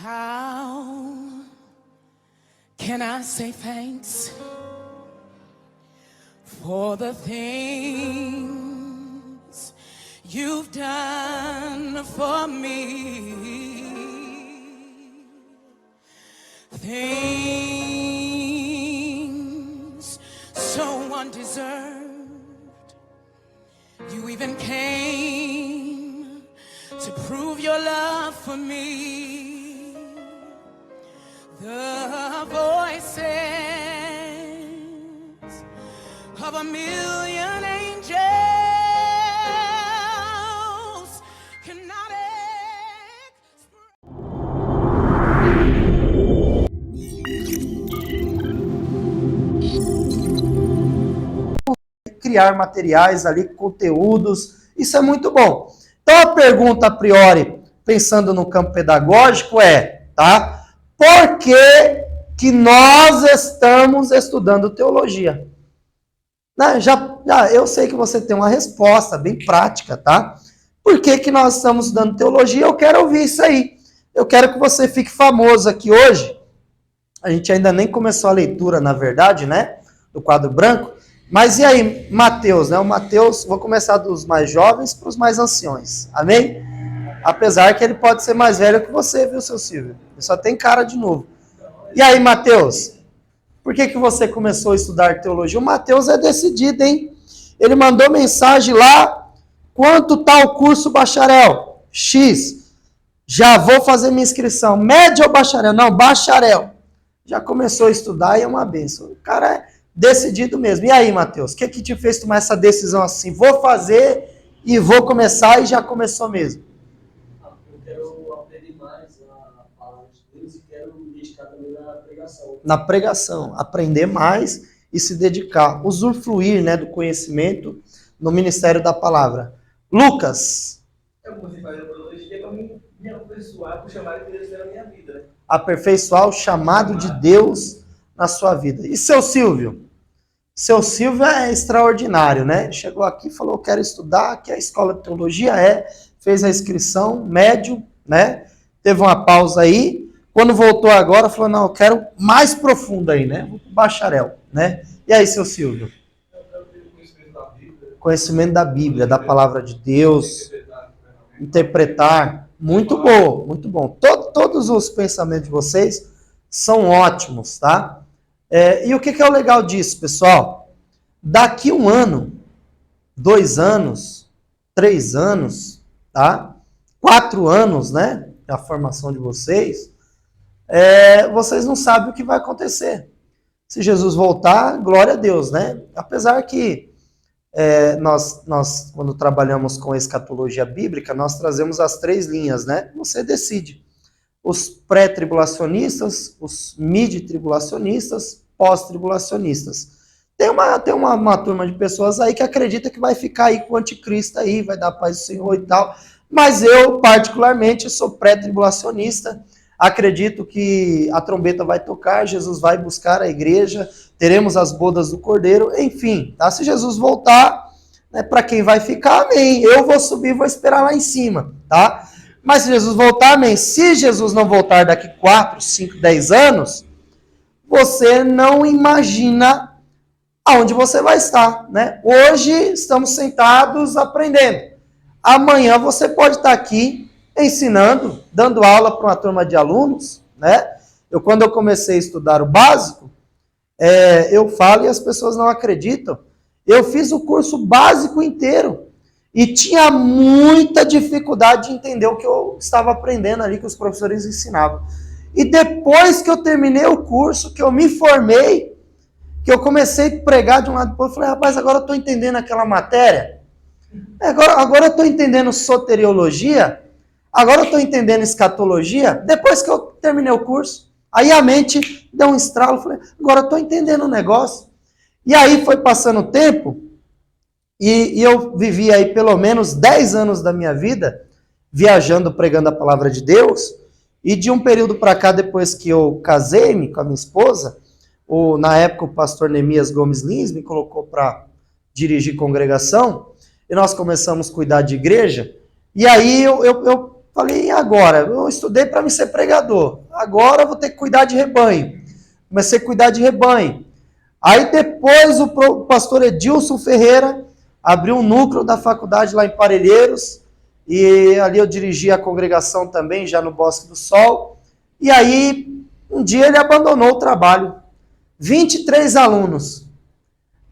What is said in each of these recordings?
How can I say thanks for the things you've done for me? Things so undeserved. You even came to prove your love for me. The voices of a million angels cannot criar materiais ali, conteúdos, isso é muito bom. Então a pergunta a priori, pensando no campo pedagógico tá? Por que nós estamos estudando teologia? Eu sei que você tem uma resposta bem prática, tá? Por que nós estamos estudando teologia? Eu quero ouvir isso aí. Eu quero que você fique famoso aqui hoje. A gente ainda nem começou a leitura, na verdade, né? Do quadro branco. Mas e aí, Mateus, né? O Mateus, vou começar dos mais jovens para os mais anciões. Amém? Apesar que ele pode ser mais velho que você, viu, seu Silvio? Ele só tem cara de novo. E aí, Mateus? Por que você começou a estudar teologia? O Mateus é decidido, hein? Ele mandou mensagem lá, quanto tá o curso bacharel? X. Já vou fazer minha inscrição. Médio ou bacharel? Não, bacharel. Já começou a estudar e é uma bênção. O cara é decidido mesmo. E aí, Mateus? O que te fez tomar essa decisão assim? Vou fazer e vou começar e já começou mesmo? Eu quero aprender mais a palavra de Deus e quero me dedicar também na pregação. Na pregação, aprender mais e se dedicar, usufruir, né, do conhecimento no ministério da palavra. Lucas. Eu comecei a fazer a teologia para me aperfeiçoar para o chamado de Deus na minha vida. Né? Aperfeiçoar o chamado de Deus na sua vida. E seu Silvio? Seu Silvio é extraordinário, né? Chegou aqui e falou, quero estudar, aqui a escola de teologia fez a inscrição, médio, né? Teve uma pausa aí. Quando voltou agora, falou, não, eu quero mais profundo aí, né? Vou pro bacharel, né? E aí, seu Silvio? Eu quero ter conhecimento da Bíblia. Conhecimento da Bíblia, da palavra de Deus. Interpretar. Muito bom, muito bom. Todos os pensamentos de vocês são ótimos, tá? E o que é o legal disso, pessoal? Daqui 1 ano, 2 anos, 3 anos, tá? 4 anos, né? A formação de vocês, vocês não sabem o que vai acontecer. Se Jesus voltar, glória a Deus, né? Apesar que nós, quando trabalhamos com escatologia bíblica, nós trazemos as 3 linhas, né? Você decide. Os pré-tribulacionistas, os mid-tribulacionistas, pós-tribulacionistas. Tem uma turma de pessoas aí que acredita que vai ficar aí com o anticristo aí, vai dar paz do Senhor e tal. Mas eu, particularmente, sou pré-tribulacionista. Acredito que a trombeta vai tocar, Jesus vai buscar a igreja, teremos as bodas do Cordeiro, enfim, tá? Se Jesus voltar, né, para quem vai ficar, amém. Eu vou subir, vou esperar lá em cima, tá? Mas se Jesus voltar, amém. Se Jesus não voltar daqui 4, 5, 10 anos, você não imagina aonde você vai estar, né? Hoje estamos sentados aprendendo. Amanhã você pode estar aqui ensinando, dando aula para uma turma de alunos, né? Quando eu comecei a estudar o básico, eu falo e as pessoas não acreditam. Eu fiz o curso básico inteiro e tinha muita dificuldade de entender o que eu estava aprendendo ali, que os professores ensinavam. E depois que eu terminei o curso, que eu me formei, que eu comecei a pregar de um lado para o outro, eu falei, rapaz, agora eu estou entendendo aquela matéria, agora eu estou entendendo soteriologia, agora eu estou entendendo escatologia, depois que eu terminei o curso. Aí a mente deu um estralo, falei, agora eu estou entendendo o negócio. E aí foi passando o tempo, e eu vivi aí pelo menos 10 anos da minha vida, viajando, pregando a palavra de Deus, e de um período para cá, depois que eu casei-me com a minha esposa, na época o pastor Neemias Gomes Lins me colocou para dirigir congregação, e nós começamos a cuidar de igreja, e aí eu falei, e agora? Eu estudei para me ser pregador, agora eu vou ter que cuidar de rebanho. Comecei a cuidar de rebanho. Aí depois o pastor Edilson Ferreira abriu um núcleo da faculdade lá em Parelheiros, e ali eu dirigi a congregação também, já no Bosque do Sol, e aí um dia ele abandonou o trabalho. 23 alunos.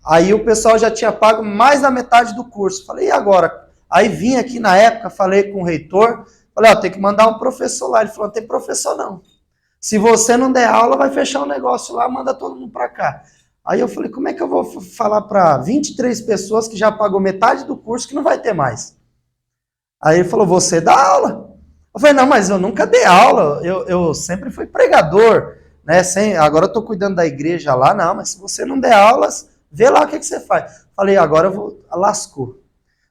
Aí o pessoal já tinha pago mais da metade do curso. Falei, e agora? Aí vim aqui na época, falei com o reitor, falei, ó, tem que mandar um professor lá. Ele falou, não tem professor não. Se você não der aula, vai fechar o negócio lá, manda todo mundo para cá. Aí eu falei, como é que eu vou falar para 23 pessoas que já pagou metade do curso que não vai ter mais? Aí ele falou, você dá aula. Eu falei, não, mas eu nunca dei aula, eu sempre fui pregador, né? Agora eu estou cuidando da igreja lá, não, mas se você não der aulas, vê lá o que você faz. Falei, agora eu vou, lascou.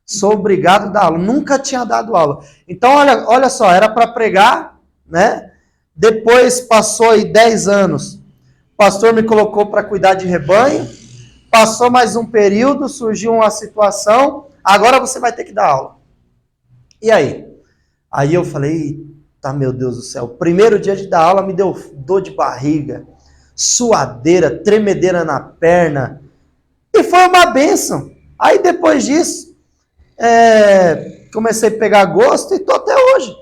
Sou obrigado a dar aula, nunca tinha dado aula. Então, olha só, era para pregar, né? Depois passou aí 10 anos, o pastor me colocou para cuidar de rebanho, passou mais um período, surgiu uma situação, agora você vai ter que dar aula. E aí? Aí eu falei, tá, meu Deus do céu, primeiro dia de dar aula me deu dor de barriga, suadeira, tremedeira na perna, e foi uma bênção. Aí depois disso, comecei a pegar gosto e tô até hoje.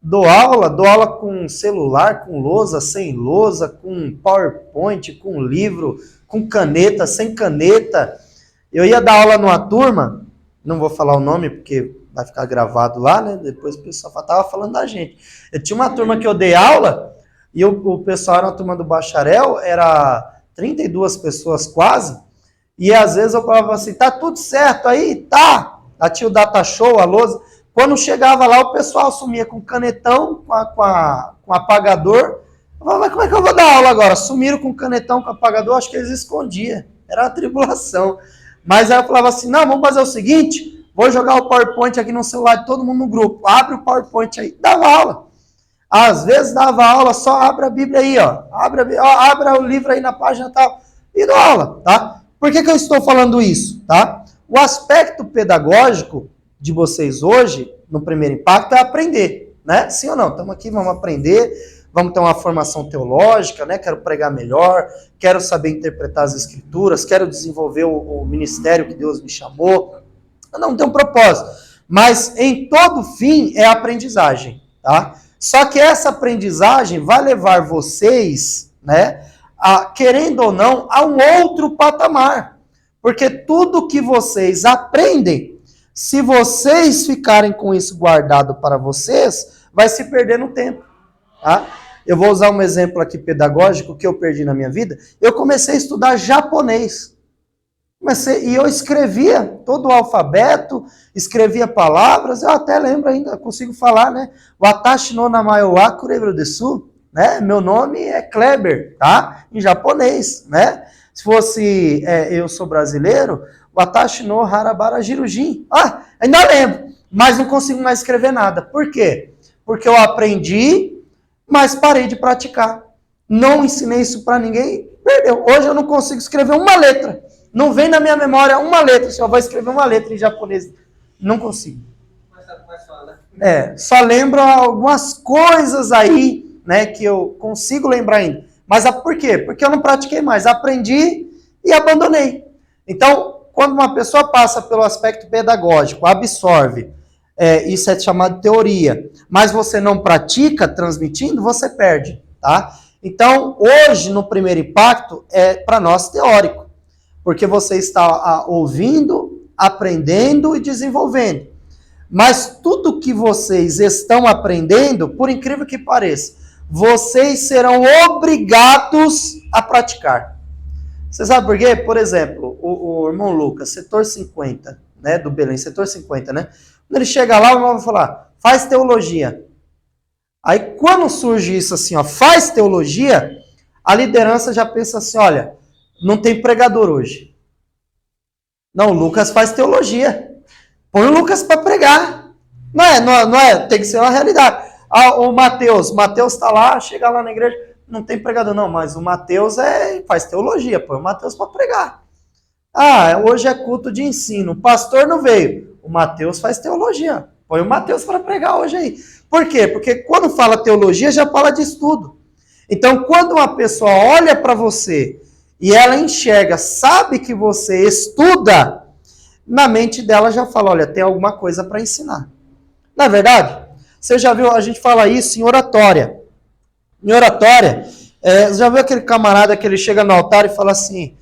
Dou aula com celular, com lousa, sem lousa, com PowerPoint, com livro, com caneta, sem caneta. Eu ia dar aula numa turma, não vou falar o nome porque vai ficar gravado lá, né? Depois o pessoal estava falando da gente. Eu tinha uma turma que eu dei aula, e o pessoal era uma turma do bacharel, era 32 pessoas quase, e às vezes eu falava assim, tá tudo certo aí? Tá! Lá tinha o data show, a lousa. Quando chegava lá, o pessoal sumia com canetão, com apagador. Eu falava, mas como é que eu vou dar aula agora? Sumiram com canetão, com apagador, acho que eles escondiam. Era uma tribulação. Mas aí eu falava assim, não, vamos fazer o seguinte, vou jogar o PowerPoint aqui no celular de todo mundo no grupo. Abre o PowerPoint aí. Dava aula. Às vezes dava aula, só abre a Bíblia aí, ó. Abra o livro aí na página tal. E dou aula, tá? Por que eu estou falando isso, tá? O aspecto pedagógico de vocês hoje, no primeiro impacto, é aprender, né? Sim ou não? Estamos aqui, vamos aprender, vamos ter uma formação teológica, né? Quero pregar melhor, quero saber interpretar as escrituras, quero desenvolver o ministério que Deus me chamou. Não tem um propósito. Mas em todo fim é aprendizagem, tá? Só que essa aprendizagem vai levar vocês, né, querendo ou não, a um outro patamar. Porque tudo que vocês aprendem, se vocês ficarem com isso guardado para vocês, vai se perder no tempo. Tá? Eu vou usar um exemplo aqui pedagógico que eu perdi na minha vida. Eu comecei a estudar japonês. E eu escrevia todo o alfabeto, escrevia palavras, eu até lembro ainda, consigo falar, né? Watashi no namae wa Kureru desu, né? Meu nome é Kleber, tá? Em japonês, né? Se fosse eu sou brasileiro, Watashi no harabara jirujin. Ah, ainda lembro, mas não consigo mais escrever nada. Por quê? Porque eu aprendi, mas parei de praticar. Não ensinei isso para ninguém, perdeu. Hoje eu não consigo escrever uma letra. Não vem na minha memória uma letra, só vou escrever uma letra em japonês. Não consigo. Só lembro algumas coisas aí, né, que eu consigo lembrar ainda. Mas por quê? Porque eu não pratiquei mais. Aprendi e abandonei. Então, quando uma pessoa passa pelo aspecto pedagógico, absorve, isso é chamado de teoria, mas você não pratica transmitindo, você perde, tá? Então, hoje, no primeiro impacto, é para nós teórico. Porque você está ouvindo, aprendendo e desenvolvendo. Mas tudo que vocês estão aprendendo, por incrível que pareça, vocês serão obrigados a praticar. Você sabe por quê? Por exemplo, o irmão Lucas, setor 50, né, do Belém, setor 50, né? Quando ele chega lá, o irmão vai falar, faz teologia. Aí quando surge isso assim, ó, faz teologia, a liderança já pensa assim, olha, não tem pregador hoje. Não, o Lucas faz teologia. Põe o Lucas para pregar. Não é, tem que ser uma realidade. O Mateus está lá, chega lá na igreja, não tem pregador não, mas o Mateus faz teologia, põe o Mateus para pregar. Ah, hoje é culto de ensino. O pastor não veio. O Mateus faz teologia. Põe o Mateus para pregar hoje aí. Por quê? Porque quando fala teologia, já fala de estudo. Então, quando uma pessoa olha para você e ela enxerga, sabe que você estuda, na mente dela já fala, olha, tem alguma coisa para ensinar. Não é verdade? Você já viu, a gente fala isso em oratória. Em oratória, você já viu aquele camarada que ele chega no altar e fala assim,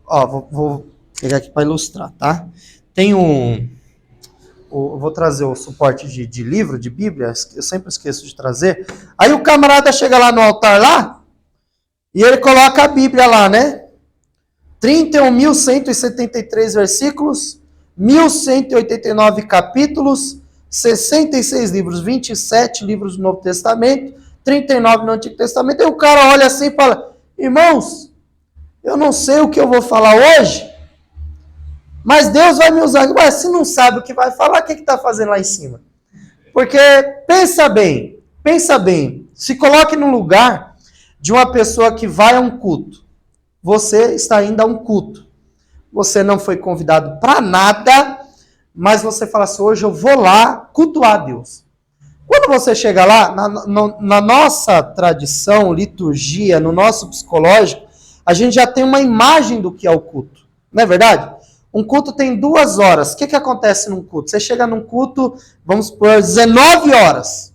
ó, vou pegar aqui para ilustrar, tá? Tem vou trazer o suporte de livro, de Bíblia, eu sempre esqueço de trazer. Aí o camarada chega lá no altar lá, e ele coloca a Bíblia lá, né? 31.173 versículos, 1.189 capítulos, 66 livros, 27 livros do Novo Testamento, 39 no Antigo Testamento. E o cara olha assim e fala, irmãos, eu não sei o que eu vou falar hoje, mas Deus vai me usar. Ué, se não sabe o que vai falar, o que está fazendo lá em cima? Porque, pensa bem, se coloque no lugar de uma pessoa que vai a um culto. Você está indo a um culto. Você não foi convidado para nada, mas você fala assim, hoje eu vou lá cultuar a Deus. Quando você chega lá, na nossa tradição, liturgia, no nosso psicológico, a gente já tem uma imagem do que é o culto. Não é verdade? Um culto tem 2 horas. O que acontece num culto? Você chega num culto, vamos por 19 horas.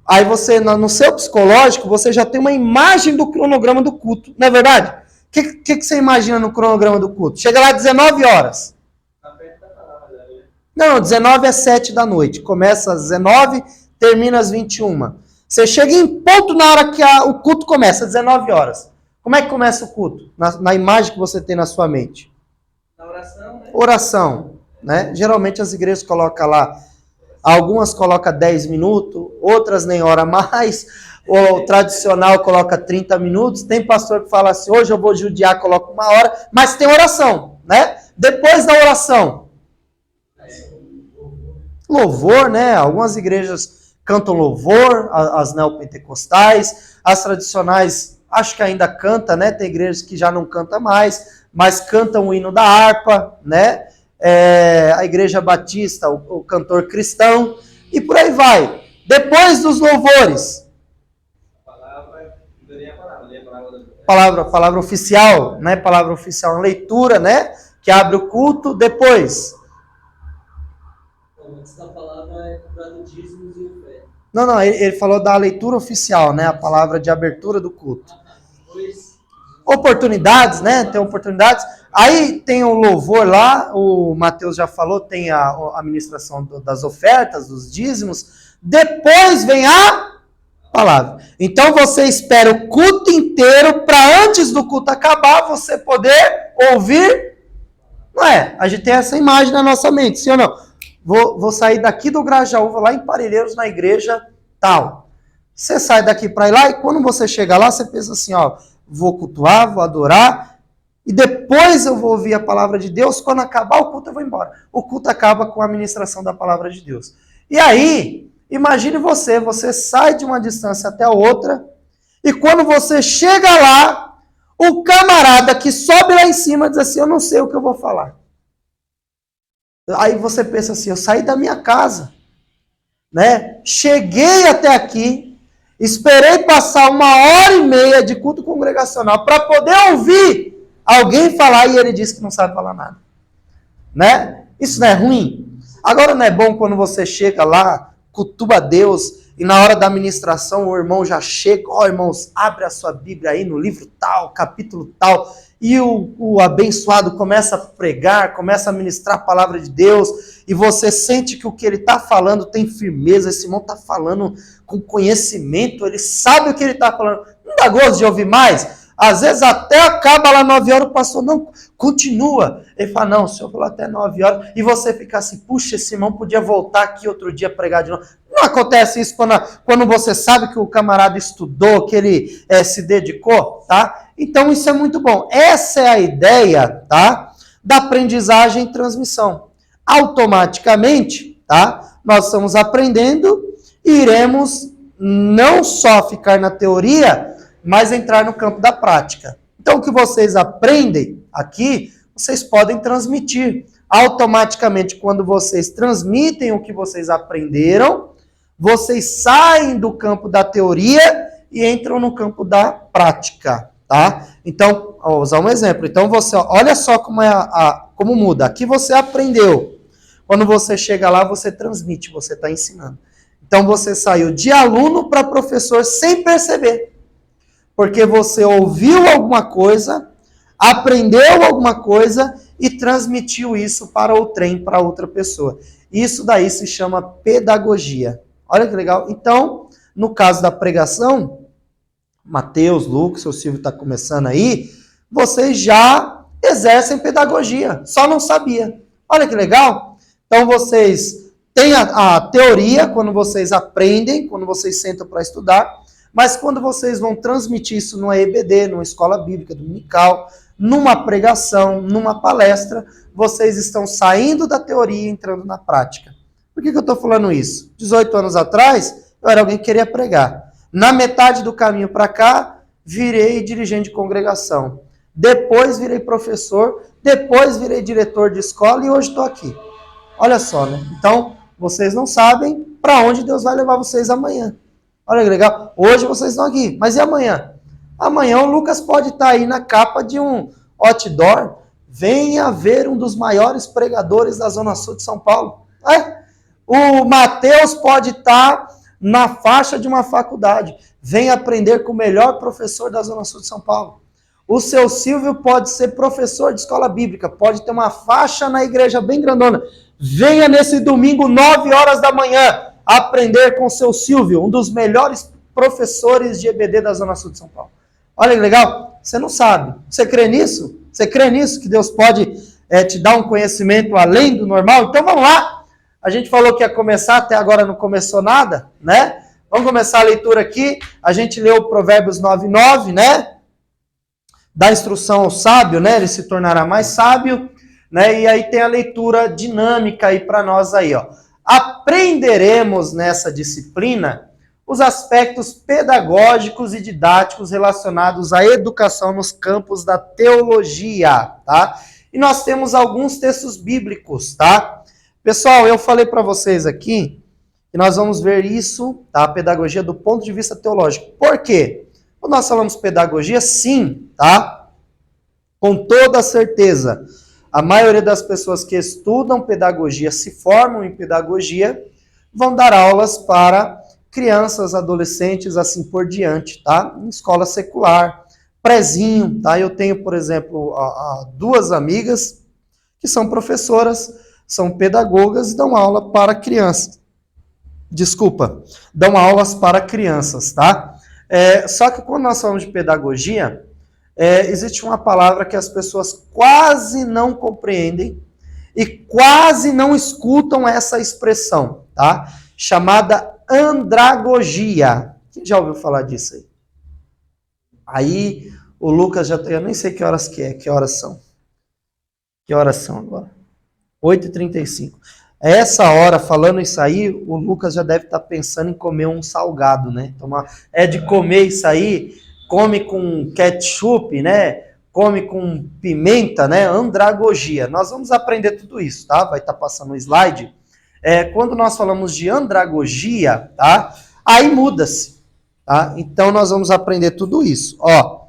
Aí você, no seu psicológico, você já tem uma imagem do cronograma do culto. Não é verdade? O que você imagina no cronograma do culto? Chega lá às 19 horas. Não, 19 às 7 da noite. Começa às 19, termina às 21. Você chega em ponto na hora que o culto começa, às 19 horas. Como é que começa o culto? Na imagem que você tem na sua mente. Na oração, né? Oração, né? Geralmente as igrejas colocam lá, algumas colocam 10 minutos, outras nem hora mais, o tradicional coloca 30 minutos, tem pastor que fala assim, hoje eu vou judiar, coloca 1 hora, mas tem oração, né? Depois da oração, louvor, né? Algumas igrejas cantam louvor, as neopentecostais, as tradicionais acho que ainda canta, né? Tem igrejas que já não canta mais, mas cantam o hino da harpa, né? A igreja batista, o cantor cristão, e por aí vai. Depois dos louvores, palavra oficial, né? Palavra oficial, leitura, né? Que abre o culto. Depois, Antes da palavra é cobrado dízimos e ofertas. não, ele falou da leitura oficial, né? A palavra de abertura do culto. Oportunidades, né? Tem oportunidades. Aí tem o louvor lá, o Mateus já falou, tem a ministração das ofertas, dos dízimos. Depois vem a palavra. Então você espera o culto inteiro para antes do culto acabar você poder ouvir. Não é? A gente tem essa imagem na nossa mente, sim ou não? Vou sair daqui do Grajaú, vou lá em Parelheiros, na igreja tal. Você sai daqui para ir lá e quando você chega lá, você pensa assim, ó, vou cultuar, vou adorar, e depois eu vou ouvir a palavra de Deus, quando acabar o culto eu vou embora. O culto acaba com a ministração da palavra de Deus. E aí, imagine você sai de uma distância até a outra, e quando você chega lá, o camarada que sobe lá em cima diz assim, eu não sei o que eu vou falar. Aí você pensa assim, eu saí da minha casa, né? Cheguei até aqui, esperei passar 1h30 de culto congregacional para poder ouvir alguém falar e ele disse que não sabe falar nada, né? Isso não é ruim? Agora não é bom quando você chega lá, cultua Deus e na hora da ministração o irmão já chega, ó irmãos, abre a sua Bíblia aí no livro tal, capítulo tal, e o abençoado começa a pregar, começa a ministrar a palavra de Deus, e você sente que o que ele está falando tem firmeza, esse irmão está falando com conhecimento, ele sabe o que ele está falando. Não dá gosto de ouvir mais? Às vezes até acaba lá 9 horas, o pastor não, continua. Ele fala, não, o senhor falou até 9 horas, e você fica assim, puxa, esse irmão podia voltar aqui outro dia pregar de novo. Não acontece isso quando você sabe que o camarada estudou, que ele se dedicou, tá? Então isso é muito bom. Essa é a ideia, tá? Da aprendizagem e transmissão. Automaticamente, tá? Nós estamos aprendendo e iremos não só ficar na teoria, mas entrar no campo da prática. Então o que vocês aprendem, aqui, vocês podem transmitir. Automaticamente, quando vocês transmitem o que vocês aprenderam, vocês saem do campo da teoria e entram no campo da prática, tá? Então, vou usar um exemplo. Então, você, olha só como muda. Aqui você aprendeu. Quando você chega lá, você transmite, você está ensinando. Então, você saiu de aluno para professor sem perceber. Porque você ouviu alguma coisa, aprendeu alguma coisa e transmitiu isso para o trem, para outra pessoa. Isso daí se chama pedagogia. Olha que legal. Então, no caso da pregação, Mateus, Lucas, o Silvio está começando aí, vocês já exercem pedagogia, só não sabia. Olha que legal. Então, vocês têm a teoria, quando vocês aprendem, quando vocês sentam para estudar, mas quando vocês vão transmitir isso numa EBD, numa escola bíblica dominical, numa pregação, numa palestra, vocês estão saindo da teoria e entrando na prática. Por que eu estou falando isso? 18 anos atrás, eu era alguém que queria pregar. Na metade do caminho para cá, virei dirigente de congregação. Depois virei professor, depois virei diretor de escola e hoje estou aqui. Olha só, né? Então, vocês não sabem para onde Deus vai levar vocês amanhã. Olha que legal. Hoje vocês estão aqui, mas e amanhã? Amanhã o Lucas pode estar aí na capa de um outdoor. Venha ver um dos maiores pregadores da Zona Sul de São Paulo. O Mateus pode estar na faixa de uma faculdade. Venha aprender com o melhor professor da Zona Sul de São Paulo. O seu Silvio pode ser professor de escola bíblica. Pode ter uma faixa na igreja bem grandona. Venha nesse domingo, 9 horas da manhã, aprender com o seu Silvio, um dos melhores professores de EBD da Zona Sul de São Paulo. Olha que legal. Você não sabe. Você crê nisso? Você crê nisso? Que Deus pode te dar um conhecimento além do normal? Então vamos lá. A gente falou que ia começar, até agora não começou nada, né? Vamos começar a leitura aqui. A gente leu Provérbios 9:9, né? Dá instrução ao sábio, né? Ele se tornará mais sábio, né? E aí tem a leitura dinâmica aí para nós aí, ó. Aprenderemos nessa disciplina os aspectos pedagógicos e didáticos relacionados à educação nos campos da teologia, tá? E nós temos alguns textos bíblicos, tá? Pessoal, eu falei para vocês aqui que nós vamos ver isso, tá? A pedagogia do ponto de vista teológico. Por quê? Quando nós falamos pedagogia, sim, tá? Com toda certeza. A maioria das pessoas que estudam pedagogia, se formam em pedagogia, vão dar aulas para crianças, adolescentes, assim por diante, tá? Em escola secular, prezinho, tá? Eu tenho, por exemplo, duas amigas que são professoras, são pedagogas e dão aula para crianças. Dão aulas para crianças, tá? Só que quando nós falamos de pedagogia, existe uma palavra que as pessoas quase não compreendem e quase não escutam essa expressão, tá? Chamada andragogia. Quem já ouviu falar disso aí? Aí o Lucas eu nem sei que horas que é, que horas são. Que horas são agora? 8h35. Essa hora, falando isso aí, o Lucas já deve estar pensando em comer um salgado, né? De comer isso aí, come com ketchup, né? Come com pimenta, né? Andragogia. Nós vamos aprender tudo isso, tá? Vai estar passando o slide. Quando nós falamos de andragogia, tá? Aí muda-se, tá? Então nós vamos aprender tudo isso. Ó,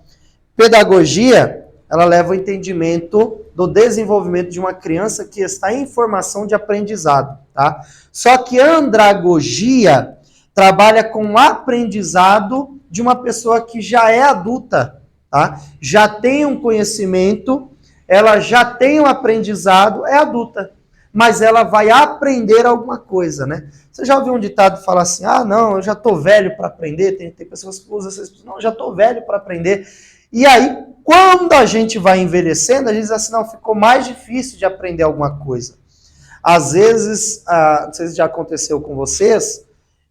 pedagogia, ela leva ao entendimento do desenvolvimento de uma criança que está em formação de aprendizado, tá? Só que a andragogia trabalha com o aprendizado de uma pessoa que já é adulta, tá? Já tem um conhecimento, ela já tem um aprendizado, é adulta, mas ela vai aprender alguma coisa, né? Você já ouviu um ditado falar assim, não, eu já estou velho para aprender, tem pessoas que usam essa expressão, não, eu já estou velho para aprender. E aí, quando a gente vai envelhecendo, a gente diz assim, não, ficou mais difícil de aprender alguma coisa. Às vezes, não sei se já aconteceu com vocês,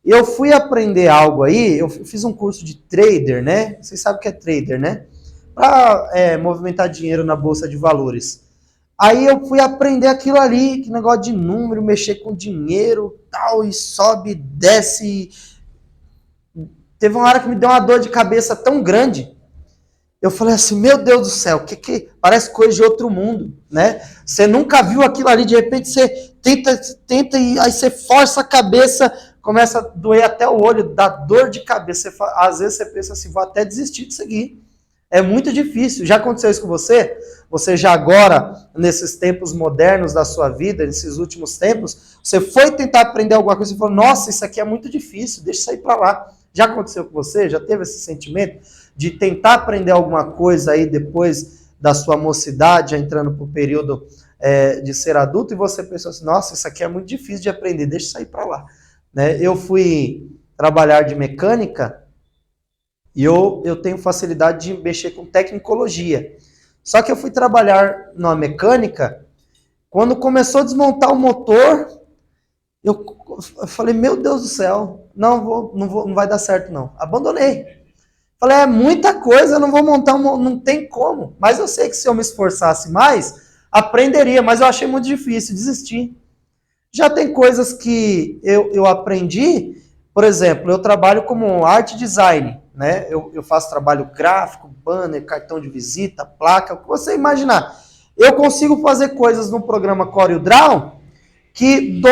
eu fui aprender algo aí, eu fiz um curso de trader, né? Vocês sabem o que é trader, né? Para movimentar dinheiro na bolsa de valores. Aí eu fui aprender aquilo ali, que negócio de número, mexer com dinheiro, tal, e sobe, desce. Teve uma hora que me deu uma dor de cabeça tão grande eu falei assim, meu Deus do céu, que parece coisa de outro mundo, né? Você nunca viu aquilo ali, de repente você tenta e aí você força a cabeça, começa a doer até o olho, dá dor de cabeça. Às vezes você pensa assim, vou até desistir de seguir. É muito difícil. Já aconteceu isso com você? Você já agora, nesses tempos modernos da sua vida, nesses últimos tempos, você foi tentar aprender alguma coisa e falou, nossa, isso aqui é muito difícil, deixa isso aí pra lá. Já aconteceu com você? Já teve esse sentimento de tentar aprender alguma coisa aí depois da sua mocidade, já entrando pro período de ser adulto, e você pensou assim, nossa, isso aqui é muito difícil de aprender, deixa isso aí pra lá. Né? Eu fui trabalhar de mecânica e eu tenho facilidade de mexer com tecnicologia. Só que eu fui trabalhar na mecânica, quando começou a desmontar o motor, eu falei, meu Deus do céu, não vai dar certo não. Abandonei. Falei, é muita coisa, eu não vou montar, não tem como. Mas eu sei que se eu me esforçasse mais, aprenderia, mas eu achei muito difícil, desisti. Já tem coisas que eu aprendi, por exemplo, eu trabalho como art design, né? Eu faço trabalho gráfico, banner, cartão de visita, placa, o que você imaginar. Eu consigo fazer coisas no programa CorelDRAW que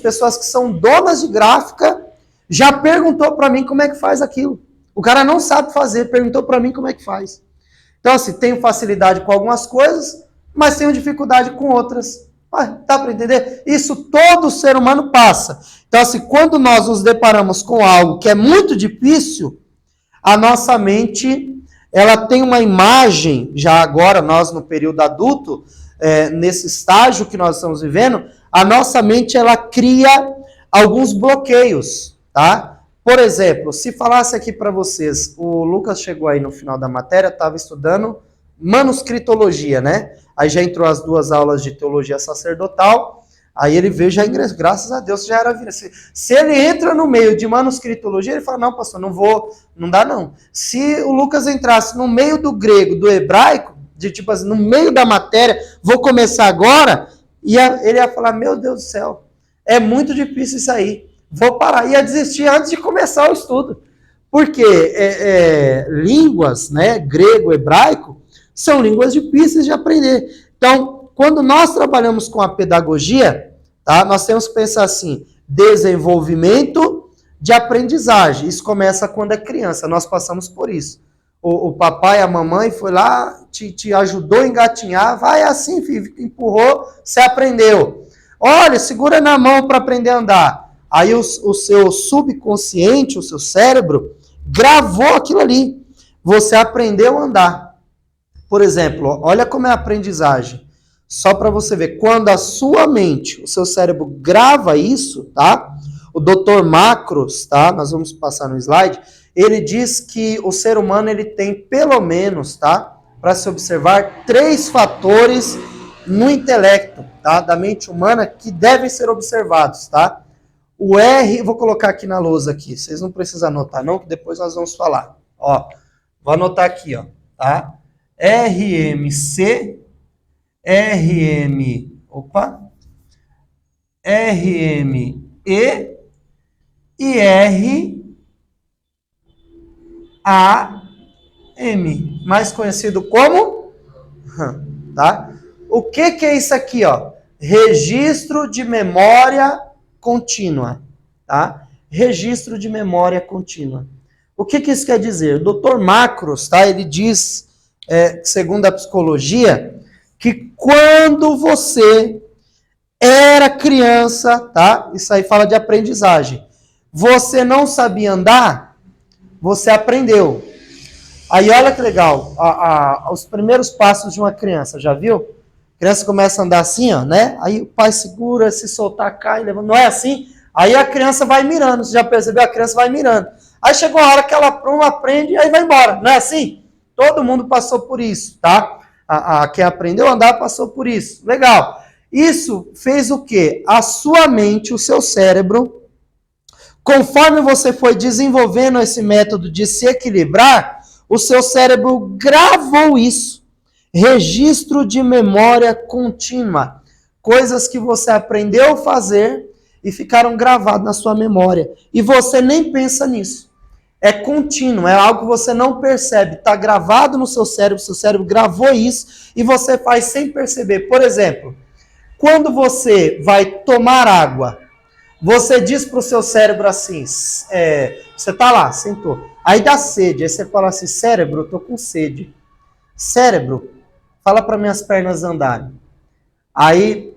pessoas que são donas de gráfica, já perguntou para mim como é que faz aquilo. O cara não sabe fazer, perguntou para mim como é que faz. Então, assim, tenho facilidade com algumas coisas, mas tenho dificuldade com outras. Dá para entender? Isso todo ser humano passa. Então, assim, quando nós nos deparamos com algo que é muito difícil, a nossa mente, ela tem uma imagem, já agora, nós no período adulto, nesse estágio que nós estamos vivendo, a nossa mente, ela cria alguns bloqueios, tá? Por exemplo, se falasse aqui para vocês, o Lucas chegou aí no final da matéria, estava estudando manuscritologia, né? Aí já entrou as 2 aulas de teologia sacerdotal, aí ele veio, já ingressou, graças a Deus já era vida. Se ele entra no meio de manuscritologia, ele fala, não, pastor, não dá não. Se o Lucas entrasse no meio do grego, do hebraico, de tipo assim, no meio da matéria, vou começar agora, ele ia falar, meu Deus do céu, é muito difícil isso aí. Vou parar, ia desistir antes de começar o estudo. Porque línguas, né, grego, hebraico, são línguas difíceis de aprender. Então, quando nós trabalhamos com a pedagogia, tá, nós temos que pensar assim, desenvolvimento de aprendizagem. Isso começa quando é criança, nós passamos por isso. O papai, a mamãe foi lá, te ajudou a engatinhar, vai assim, filho, empurrou, você aprendeu. Olha, segura na mão para aprender a andar. Aí o seu subconsciente, o seu cérebro, gravou aquilo ali. Você aprendeu a andar. Por exemplo, olha como é a aprendizagem. Só para você ver, quando a sua mente, o seu cérebro grava isso, tá? O Dr. Macros, tá? Nós vamos passar no slide. Ele diz que o ser humano ele tem pelo menos, tá? Para se observar 3 fatores no intelecto, tá? Da mente humana que devem ser observados, tá? O R, vou colocar aqui na lousa aqui, vocês não precisam anotar não, que depois nós vamos falar. Ó, vou anotar aqui, ó, tá? RMC, RME e RAM, mais conhecido como, tá? O que é isso aqui, ó? Registro de memória contínua, tá? Registro de memória contínua. O que isso quer dizer? O Dr. Macros, tá? Ele diz, segundo a psicologia, que quando você era criança, tá? Isso aí fala de aprendizagem. Você não sabia andar, você aprendeu. Aí olha que legal, os primeiros passos de uma criança, já viu? A criança começa a andar assim, ó, né? Aí o pai segura, se soltar, cai, levanta. Não é assim? Aí a criança vai mirando. Você já percebeu? A criança vai mirando. Aí chegou a hora que ela aprende e aí vai embora. Não é assim? Todo mundo passou por isso, tá? Quem aprendeu a andar passou por isso. Legal. Isso fez o quê? A sua mente, o seu cérebro, conforme você foi desenvolvendo esse método de se equilibrar, o seu cérebro gravou isso. Registro de memória contínua. Coisas que você aprendeu a fazer e ficaram gravadas na sua memória. E você nem pensa nisso. É contínuo, é algo que você não percebe. Está gravado no seu cérebro gravou isso e você faz sem perceber. Por exemplo, quando você vai tomar água, você diz para o seu cérebro assim, você está lá, sentou, aí dá sede, aí você fala assim, cérebro, eu estou com sede. Cérebro, fala para minhas pernas andarem. Aí,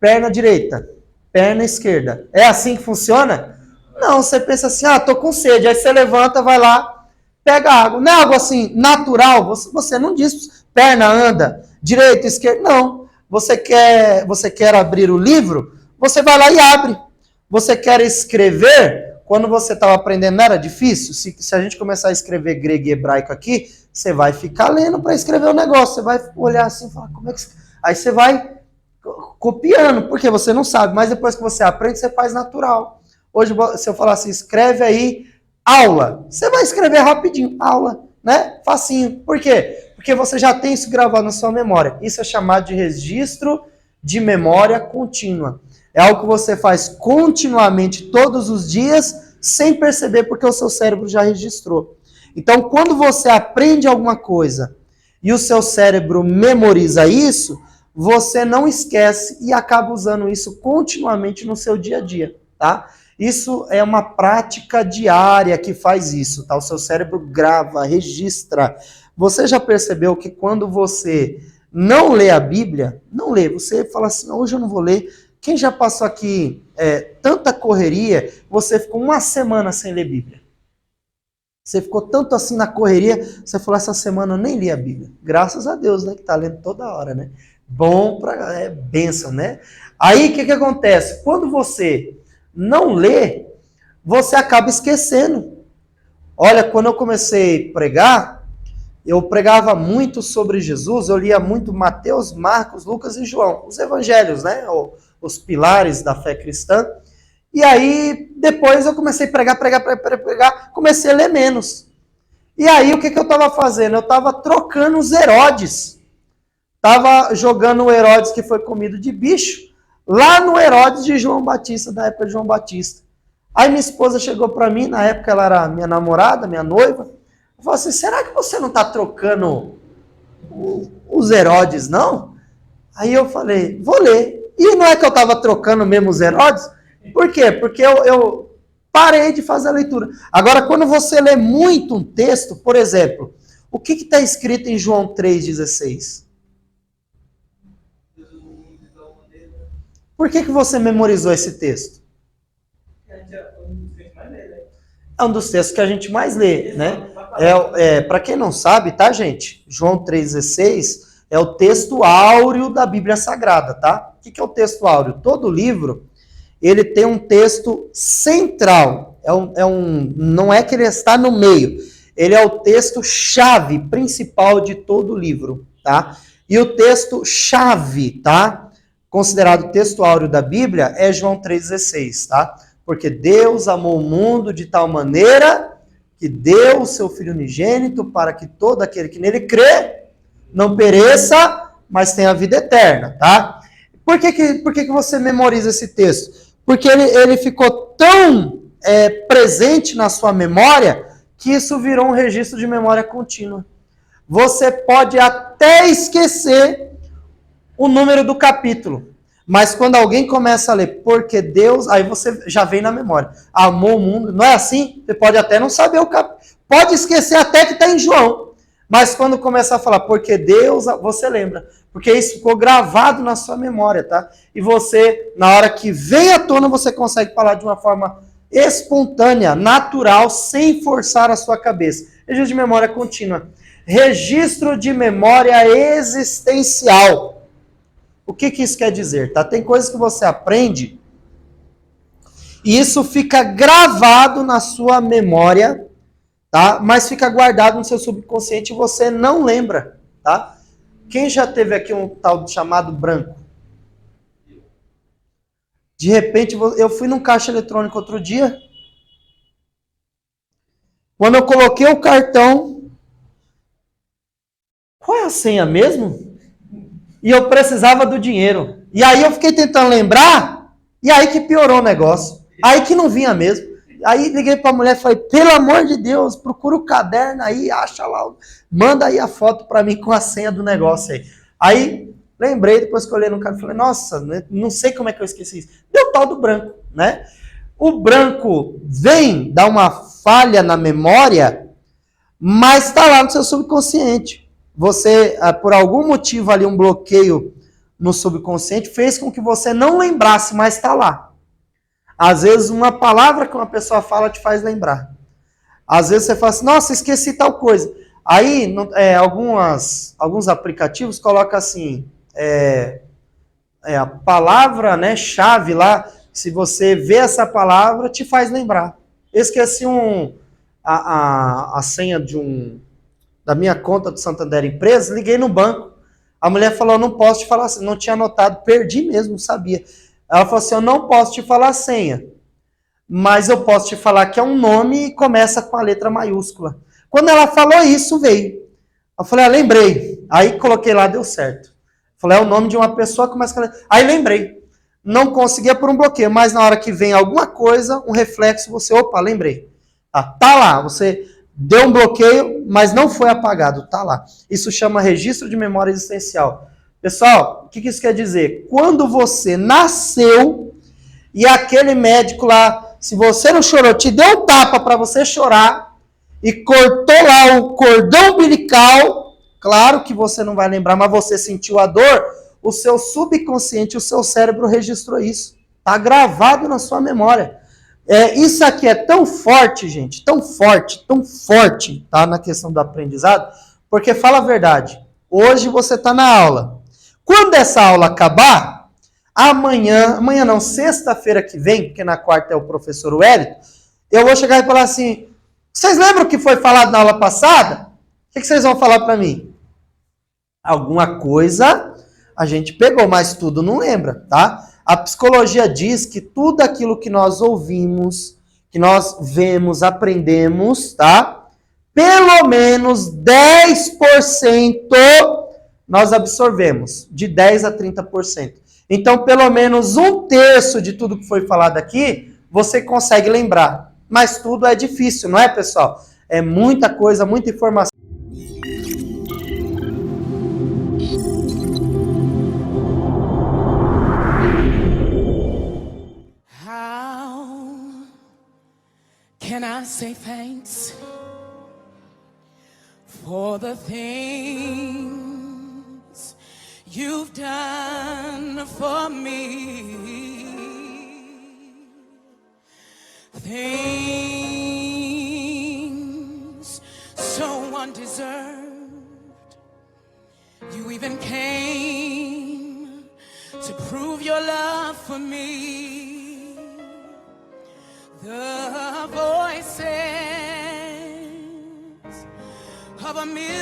perna direita, perna esquerda. É assim que funciona? Não, você pensa assim, tô com sede. Aí você levanta, vai lá, pega água. Não é algo assim, natural. Você não diz, perna anda, direita, esquerda. Não. Você quer abrir o livro? Você vai lá e abre. Você quer escrever? Quando você estava aprendendo, não era difícil? Se a gente começar a escrever grego e hebraico aqui, você vai ficar lendo para escrever o negócio. Você vai olhar assim e falar, como é que... Aí você vai copiando, porque você não sabe, mas depois que você aprende, você faz natural. Hoje, se eu falar assim, escreve aí aula, você vai escrever rapidinho, aula, né? Facinho. Por quê? Porque você já tem isso gravado na sua memória. Isso é chamado de registro de memória contínua. É algo que você faz continuamente, todos os dias, sem perceber, porque o seu cérebro já registrou. Então, quando você aprende alguma coisa e o seu cérebro memoriza isso, você não esquece e acaba usando isso continuamente no seu dia a dia, tá? Isso é uma prática diária que faz isso, tá? O seu cérebro grava, registra. Você já percebeu que quando você não lê a Bíblia, não lê, você fala assim, hoje eu não vou ler. Quem já passou aqui tanta correria, você ficou uma semana sem ler Bíblia. Você ficou tanto assim na correria, você falou, essa semana eu nem li a Bíblia. Graças a Deus, né? Que tá lendo toda hora, né? Bom para bênção, né? Aí o que acontece? Quando você não lê, você acaba esquecendo. Olha, quando eu comecei a pregar, eu pregava muito sobre Jesus, eu lia muito Mateus, Marcos, Lucas e João, os evangelhos, né? Os pilares da fé cristã. E aí, depois eu comecei a pregar, comecei a ler menos. E aí, o que eu estava fazendo? Eu estava trocando os Herodes. Estava jogando o Herodes que foi comido de bicho, lá no Herodes de João Batista, da época de João Batista. Aí minha esposa chegou para mim, na época ela era minha namorada, minha noiva, falou assim, será que você não está trocando os Herodes, não? Aí eu falei, vou ler. E não é que eu estava trocando mesmo os Herodes? Por quê? Porque eu parei de fazer a leitura. Agora, quando você lê muito um texto, por exemplo, o que está escrito em João 3,16? Por que você memorizou esse texto? É um dos textos que a gente mais lê, né? Para quem não sabe, tá, gente? João 3,16 é o texto áureo da Bíblia Sagrada, tá? O que é o texto áureo? Todo livro, ele tem um texto central. Não é que ele está no meio. Ele é o texto-chave principal de todo o livro, tá? E o texto-chave, tá? Considerado o texto áureo da Bíblia, é João 3,16, tá? Porque Deus amou o mundo de tal maneira que deu o seu Filho unigênito para que todo aquele que nele crê não pereça, mas tenha a vida eterna, tá? Por que você memoriza esse texto? Porque ele ficou tão presente na sua memória que isso virou um registro de memória contínua. Você pode até esquecer o número do capítulo. Mas quando alguém começa a ler, porque Deus, aí você já vem na memória. Amou o mundo, não é assim? Você pode até não saber o capítulo. Pode esquecer até que está em João. Mas quando começa a falar, porque Deus, você lembra. Porque isso ficou gravado na sua memória, tá? E você, na hora que vem à tona, você consegue falar de uma forma espontânea, natural, sem forçar a sua cabeça. Registro de memória contínua. Registro de memória existencial. O que isso quer dizer? Tá? Tem coisas que você aprende e isso fica gravado na sua memória, tá? Mas fica guardado no seu subconsciente e você não lembra. Tá? Quem já teve aqui um tal chamado branco? De repente, eu fui num caixa eletrônico outro dia. Quando eu coloquei o cartão, qual é a senha mesmo? E eu precisava do dinheiro. E aí eu fiquei tentando lembrar, e aí que piorou o negócio. Aí que não vinha mesmo. Aí liguei para a mulher e falei, pelo amor de Deus, procura o caderno aí, acha lá, manda aí a foto para mim com a senha do negócio aí. Aí lembrei, depois que eu olhei no caderno, falei, nossa, não sei como é que eu esqueci isso. Deu tal do branco, né? O branco vem dar uma falha na memória, mas está lá no seu subconsciente. Você, por algum motivo ali, um bloqueio no subconsciente, fez com que você não lembrasse, mas está lá. Às vezes uma palavra que uma pessoa fala te faz lembrar. Às vezes você fala assim, nossa, esqueci tal coisa. Aí, alguns aplicativos colocam assim, a palavra, né, chave lá, se você vê essa palavra, te faz lembrar. Eu esqueci a senha da minha conta do Santander Empresa, liguei no banco. A mulher falou, não posso te falar assim, não tinha anotado, perdi mesmo, não sabia. Ela falou assim, eu não posso te falar a senha, mas eu posso te falar que é um nome e começa com a letra maiúscula. Quando ela falou isso, veio. Eu falei, lembrei. Aí coloquei lá, deu certo. Falei, é o nome de uma pessoa que começa com a letra. Aí lembrei. Não conseguia por um bloqueio, mas na hora que vem alguma coisa, um reflexo, você, opa, lembrei. Tá lá, você deu um bloqueio, mas não foi apagado, tá lá. Isso chama registro de memória existencial. Pessoal, o que isso quer dizer? Quando você nasceu e aquele médico lá, se você não chorou, te deu um tapa para você chorar e cortou lá o cordão umbilical, claro que você não vai lembrar, mas você sentiu a dor, o seu subconsciente, o seu cérebro registrou isso. Está gravado na sua memória. Isso aqui é tão forte, gente, tão forte, tá, na questão do aprendizado, porque fala a verdade, hoje você está na aula. Quando essa aula acabar, amanhã não, sexta-feira que vem, porque na quarta é o professor Wellington, eu vou chegar e falar assim, vocês lembram o que foi falado na aula passada? O que vocês vão falar para mim? Alguma coisa a gente pegou, mas tudo não lembra, tá? A psicologia diz que tudo aquilo que nós ouvimos, que nós vemos, aprendemos, tá? Pelo menos 10% nós absorvemos, de 10% a 30%. Então, pelo menos 1/3 de tudo que foi falado aqui, você consegue lembrar. Mas tudo é difícil, não é, pessoal? É muita coisa, muita informação. How can I say thanks for the things you've done for me? Things so undeserved. You even came to prove your love for me. The voices of a million